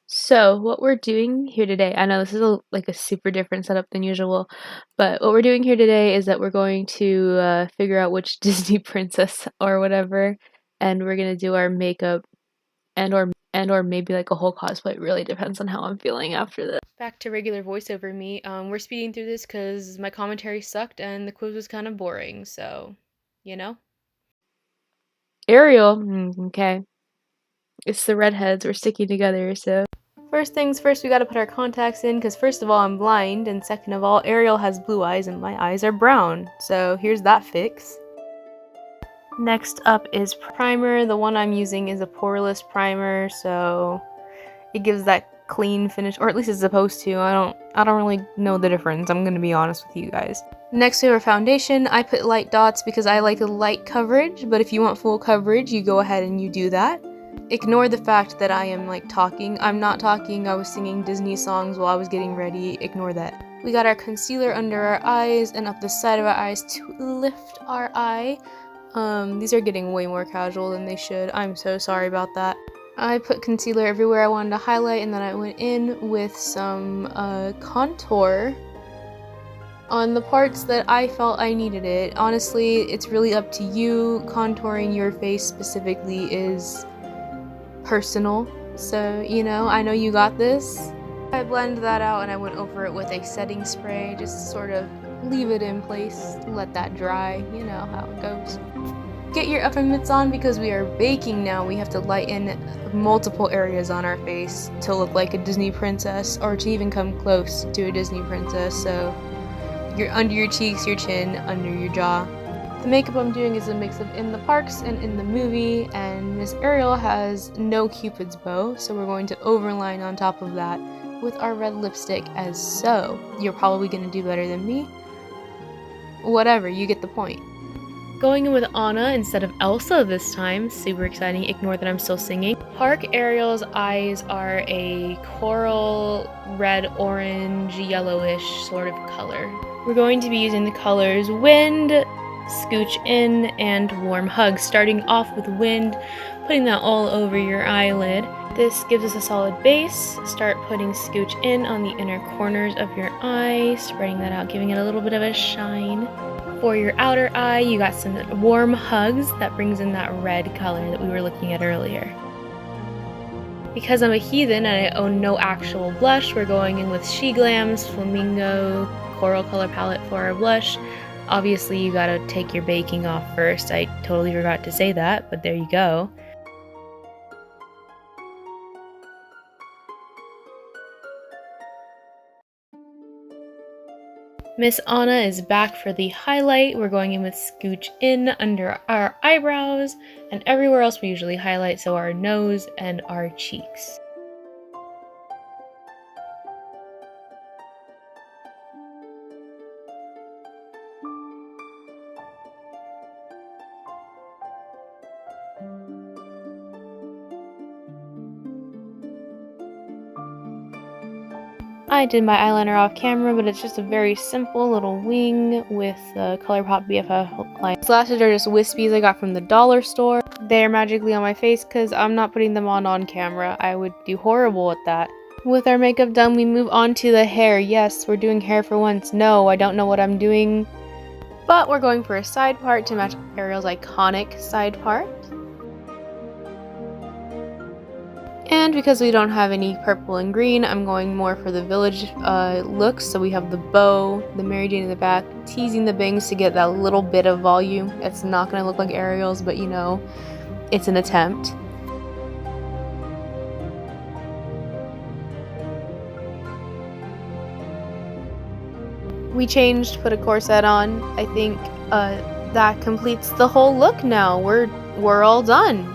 So, what we're doing here today, I know this is like a super different setup than usual, but what we're doing here today is that we're going to figure out which Disney princess or whatever, and we're gonna do our makeup and or maybe like a whole cosplay. It really depends on how I'm feeling after this. Back to regular voiceover me. We're speeding through this because my commentary sucked and the quiz was kind of boring, so, you know? Ariel, okay. It's the redheads, we're sticking together, so. First things first, we gotta put our contacts in because first of all, I'm blind, and second of all, Ariel has blue eyes and my eyes are brown. So here's that fix. Next up is primer. The one I'm using is a poreless primer, so it gives that clean finish, or at least it's supposed to. I don't really know the difference, I'm gonna be honest with you guys. Next we have our foundation. I put light dots because I like light coverage, but if you want full coverage, you go ahead and you do that. Ignore the fact that I am like talking. I'm not talking, I was singing Disney songs while I was getting ready. Ignore that. We got our concealer under our eyes and up the side of our eyes to lift our eye. These are getting way more casual than they should. I'm so sorry about that. I put concealer everywhere I wanted to highlight, and then I went in with some contour on the parts that I felt I needed it. Honestly, it's really up to you. Contouring your face specifically is personal, so you know, I know you got this. I blended that out and I went over it with a setting spray, just sort of leave it in place, let that dry, you know how it goes. Get your upper mitts on because we are baking now. We have to lighten multiple areas on our face to look like a Disney princess, or to even come close to a Disney princess. So you're under your cheeks, your chin, under your jaw. The makeup I'm doing is a mix of in the parks and in the movie, and Miss Ariel has no Cupid's bow, so we're going to overline on top of that with our red lipstick as so. You're probably gonna do better than me. Whatever, you get the point. Going in with Anna instead of Elsa this time, super exciting, ignore that I'm still singing. Park Ariel's eyes are a coral, red, orange, yellowish sort of color. We're going to be using the colors Wind, Scooch In, and Warm Hug, starting off with Wind, putting that all over your eyelid. This gives us a solid base. Start putting Scooch In on the inner corners of your eye, spreading that out, giving it a little bit of a shine. For your outer eye, you got some Warm Hugs that brings in that red color that we were looking at earlier. Because I'm a heathen and I own no actual blush, we're going in with She Glam's Flamingo Coral Color Palette for our blush. Obviously, you gotta take your baking off first. I totally forgot to say that, but there you go. Miss Anna is back for the highlight. We're going in with Scooch In under our eyebrows and everywhere else we usually highlight, so our nose and our cheeks. I did my eyeliner off camera, but it's just a very simple little wing with ColourPop BFF line. These lashes are just wispies I got from the dollar store. They're magically on my face because I'm not putting them on camera. I would do horrible at that. With our makeup done, we move on to the hair. Yes, we're doing hair for once. No, I don't know what I'm doing. But we're going for a side part to match Ariel's iconic side part. And because we don't have any purple and green, I'm going more for the village look. So we have the bow, the Mary Jane in the back, teasing the bangs to get that little bit of volume. It's not going to look like Ariel's, but you know, it's an attempt. We changed, put a corset on. I think that completes the whole look now. We're all done.